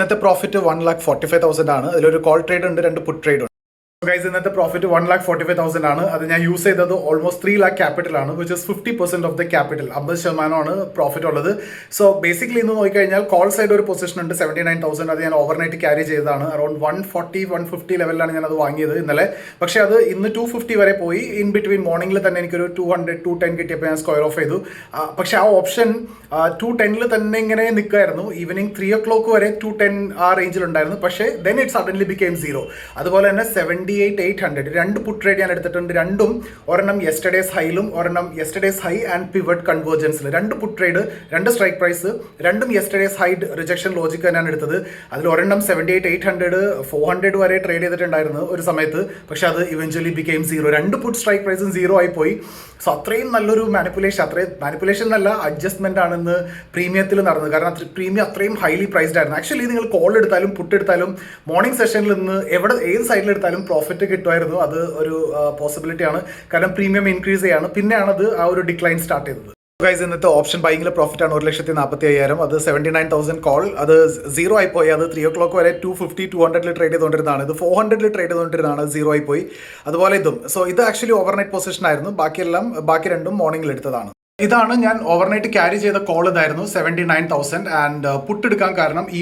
ഇന്നത്തെ പ്രോഫിറ്റ് 1,45,000 ആണ്. അതിലൊരു കോൾ ട്രേഡ് ഉണ്ട്, 2 പുട്ട് ട്രേഡ് ഉണ്ട്. ഗൈസ്, ഇന്നത്തെ പ്രോഫിറ്റ് 1,45,000 ആണ്. അത് ഞാൻ യൂസ് ചെയ്തത് ഓൾമോസ്റ്റ് 3 lakh ക്യാപിറ്റൽ ആണ്, which is 50% of the capital. 50% profit ഉള്ളത്. സോ ബേസിക്കലി ഇന്ന് നോക്കിക്കഴിഞ്ഞാൽ കോൾ സൈഡ് ഒരു പൊസിഷൻ ഉണ്ട് 79,000. അത് ഞാൻ ഓവർനൈറ്റ് ക്യാരി ചെയ്തതാണ്. അറൌണ്ട് 140-150 ലെവലിലാണ് ഞാൻ അത് വാങ്ങിയത് ഇന്നലെ. പക്ഷേ അത് ഇന്ന് 250 വരെ പോയി. ഇൻ ബിറ്റ്വീൻ മോർണിംഗിൽ തന്നെ എനിക്കൊരു 200-210 കിട്ടിയപ്പോൾ ഞാൻ സ്ക്വയർ ഓഫ് ചെയ്തു. പക്ഷേ ആ ഓപ്ഷൻ 210 തന്നെ ഇങ്ങനെ നിൽക്കുമായിരുന്നു. ഈവനിങ് 3 o'clock വരെ 210 ആ റേഞ്ചിലുണ്ടായിരുന്നു. പക്ഷേ ദെൻ ഇറ്റ് സഡൻലി ബിക്കെയിം 0. അതുപോലെ തന്നെ 78,800 രണ്ട് പുട്ട് ട്രേഡ് ഞാൻ എടുത്തിട്ടുണ്ട്. രണ്ടും ഒരെണ്ണം യെസ്റ്റർഡേസ് ഹൈയിലും ഒരെണ്ണം യെസ്റ്റർഡേസ് ഹൈ ആൻഡ് പിവറ്റ് കൺവേർജൻസിൽ. രണ്ട് പുട്ട് ട്രേഡ്, രണ്ട് സ്ട്രൈക്ക് പ്രൈസ്, രണ്ടും യെസ്റ്റർഡേസ് ഹൈ റിജക്ഷൻ ലോജിക് തന്നെയാണ് എടുത്തത്. അതിൽ ഒരെണ്ണം 78,800 400 വരെ ട്രേഡ് ചെയ്തിട്ടുണ്ടായിരുന്നു ഒരു സമയത്ത്. പക്ഷെ അത് ഇവഞ്ച്വലി ബിക്കെയിം 0. രണ്ട് പുട്ട് സ്ട്രൈക്ക് പ്രൈസും 0 ആയി പോയി. സോ അത്രയും നല്ലൊരു മാനിപ്പുലേഷൻ എന്നല്ല, അഡ്ജസ്റ്റ്മെന്റ് ആണെന്ന് പ്രീമിയത്തിൽ നടന്നത്. കാരണം പ്രീമിയം അത്രയും ഹൈലി പ്രൈസ്ഡ് ആയിരുന്നു. ആക്ച്വലി നിങ്ങൾ കോൾ എടുത്താലും പുട്ട് എടുത്താലും മോർണിംഗ് സെഷനിൽ നിന്ന് ഏത് സൈഡിലെടുത്താലും പ്രോഫിറ്റ് കിട്ടുമായിരുന്നു. അത് ഒരു പോസിബിലിറ്റി ആണ്. കാരണം പ്രീമിയം ഇൻക്രീസ് ചെയ്യാണ്, പിന്നെയാണത് ആ ഒരു ഡിക്ലൈൻ സ്റ്റാർട്ട് ചെയ്തത്. ഗൈസ്, ഇന്നത്തെ ഓപ്ഷൻ ബൈങ്ങിലെ പ്രോഫിറ്റ് ആണ് 1,45,000. അത് 79,000 കോൾ. അത് 0 ആയി പോയി. അത് 3 o'clock വരെ 250-200 ട്രേഡ് ചെയ്തുകൊണ്ടിരുന്നതാണ്. ഇത് 400 ട്രേഡ് ചെയ്തുകൊണ്ടിരുന്നതാണ്. 0 ആയി പോയി. അതുപോലെ ഇതും. സോ ഇത് ആക്ച്വലി ഓവർനൈറ്റ് പൊസിഷൻ ആയിരുന്നു. ബാക്കി രണ്ടും മോർണിംഗിൽ എടുത്തതാണ്. ഇതാണ് ഞാൻ ഓവർനൈറ്റ് ക്യാരി ചെയ്ത കോൾ. ഇതായിരുന്നു 79,000. ആൻഡ് പുട്ട് എടുക്കാൻ കാരണം ഈ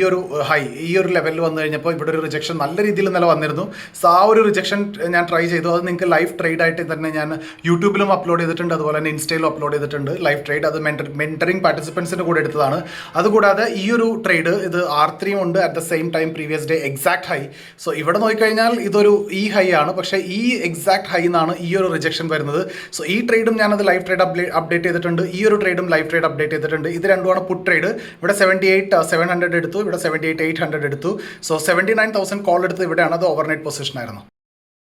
ഒരു ലെവലിൽ വന്നു കഴിഞ്ഞപ്പോൾ ഇവിടെ ഒരു റിജക്ഷൻ നല്ല രീതിയിൽ ഇന്നലെ വന്നിരുന്നു. സോ ആ ഒരു റിജക്ഷൻ ഞാൻ ട്രൈ ചെയ്തു. അത് നിങ്ങൾക്ക് ലൈവ് ട്രേഡ് ആയിട്ട് തന്നെ ഞാൻ യൂട്യൂബിലും അപ്ലോഡ് ചെയ്തിട്ടുണ്ട്, അതുപോലെ തന്നെ ഇൻസ്റ്റയിലും അപ്ലോഡ് ചെയ്തിട്ടുണ്ട് ലൈവ് ട്രേഡ്. അത് മെന്ററിംഗ് പാർട്ടിസിപ്പൻസിന്റെ കൂടെ എടുത്തതാണ്. അതുകൂടാതെ ഈ ഒരു ട്രേഡ് ഇത് R3 ഉണ്ട് at the same time previous day exact high. So ഇവിടെ നോക്കിക്കഴിഞ്ഞാൽ ഇതൊരു ഹൈ ആണ്, പക്ഷേ ഈ എക്സാക്ട് ഹൈ എന്നാണ് ഈ ഒരു റിജക്ഷൻ വരുന്നത്. സോ ഈ ട്രേഡും ഞാനത് ലൈവ് ട്രേഡ് അപ്ഡേറ്റ് ചെയ്തിട്ടുണ്ട്. ഈ ഒരു ട്രേഡും ലൈവ് ട്രേഡ് അപ്ഡേറ്റ് ചെയ്തിട്ടുണ്ട്. ഇത് രണ്ടുമാണ് പുട്ട് ട്രേഡ്. ഇവിടെ 78,700 എടുത്തു, ഇവിടെ 78,800 എടുത്തു. സോ 79,000 കോൾ എടുത്ത് ഇവിടെയാണ്. അത് ഓവർനൈറ്റ് പൊസിഷൻ ആയിരുന്നു.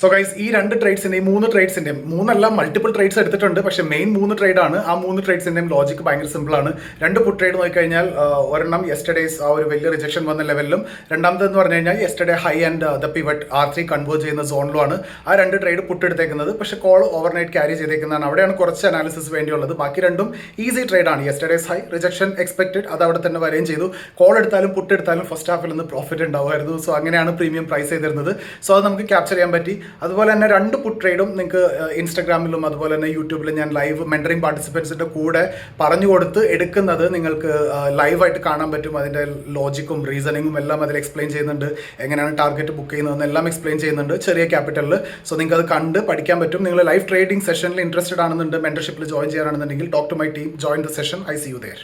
സോ ഗൈസ്, ഈ രണ്ട് ട്രേഡ്സിൻ്റെയും മൂന്നല്ല മൾട്ടിപ്പിൾ ട്രേഡ്സ് എടുത്തിട്ടുണ്ട്. പക്ഷേ മെയിൻ 3 ട്രേഡാണ്. ആ 3 ട്രേഡ്സിൻ്റെയും ലോജിക്ക് ഭയങ്കര സിമ്പിളാണ്. രണ്ട് പുട്ട് ട്രേഡ് നോക്കിക്കഴിഞ്ഞാൽ ഒരെണ്ണം യെസ്റ്റർഡേസ് ആ ഒരു വലിയ റിജക്ഷൻ വന്ന ലെവലിലും, രണ്ടാമതെന്ന് പറഞ്ഞു കഴിഞ്ഞാൽ yesterday high and the pivot R3 convert ചെയ്യുന്ന സോണിലുമാണ് ആ രണ്ട് ട്രേഡ് പുട്ട് എടുത്തേക്കുന്നത്. പക്ഷേ കോൾ ഓവർനൈറ്റ് ക്യാരി ചെയ്തേക്കുന്നതാണ്. അവിടെയാണ് കുറച്ച് അനാലിസിസ് വേണ്ടിയുള്ളത്. ബാക്കി രണ്ടും ഈസി ട്രേഡാണ്. യെസ്റ്റർഡേസ് ഹൈ റിജക്ഷൻ എക്സ്പെക്റ്റഡ്, അത് അവിടെ തന്നെ വരികയും ചെയ്തു. കോൾ എടുത്താലും പുട്ട് എടുത്താലും ഫസ്റ്റ് ഹാഫിൽ നിന്ന് പ്രോഫിറ്റ് ഉണ്ടാവുമായിരുന്നു. സോ അങ്ങനെയാണ് പ്രീമിയം പ്രൈസ് ചെയ്തിരുന്നത്. സോ അത് നമുക്ക് ക്യാപ്ചർ ചെയ്യാൻ പറ്റി. അതുപോലെ തന്നെ രണ്ട് പുട്ട് ട്രേഡും നിങ്ങൾക്ക് ഇൻസ്റ്റാഗ്രാമിലും അതുപോലെ തന്നെ യൂട്യൂബിലും ഞാൻ ലൈവ് മെന്ററിംഗ് പാർട്ടിസിപ്പൻസിൻ്റെ കൂടെ പറഞ്ഞു കൊടുത്ത് എടുക്കുന്നത് നിങ്ങൾക്ക് ലൈവായിട്ട് കാണാൻ പറ്റും. അതിൻ്റെ ലോജിക്കും റീസണിങ്ങും എല്ലാം അതിൽ എക്സ്പ്ലെയിൻ ചെയ്യുന്നുണ്ട്. എങ്ങനെയാണ് ടാർഗറ്റ് ബുക്ക് ചെയ്യുന്നതെന്ന് എല്ലാം എക്സ്പ്ലെയിൻ ചെയ്യുന്നുണ്ട് ചെറിയ ക്യാപിറ്റലിൽ. സോ നിങ്ങൾക്ക് അത് കണ്ട് പഠിക്കാൻ പറ്റും. നിങ്ങൾ ലൈവ് ട്രേഡിംഗ് സെഷനിൽ ഇൻട്രസ്റ്റഡ് ആണെന്നുണ്ട്, മെന്റർഷിപ്പിൽ ജോയിൻ ചെയ്യാനാണെന്നുണ്ടെങ്കിൽ talk to my team, join the session. I see you there.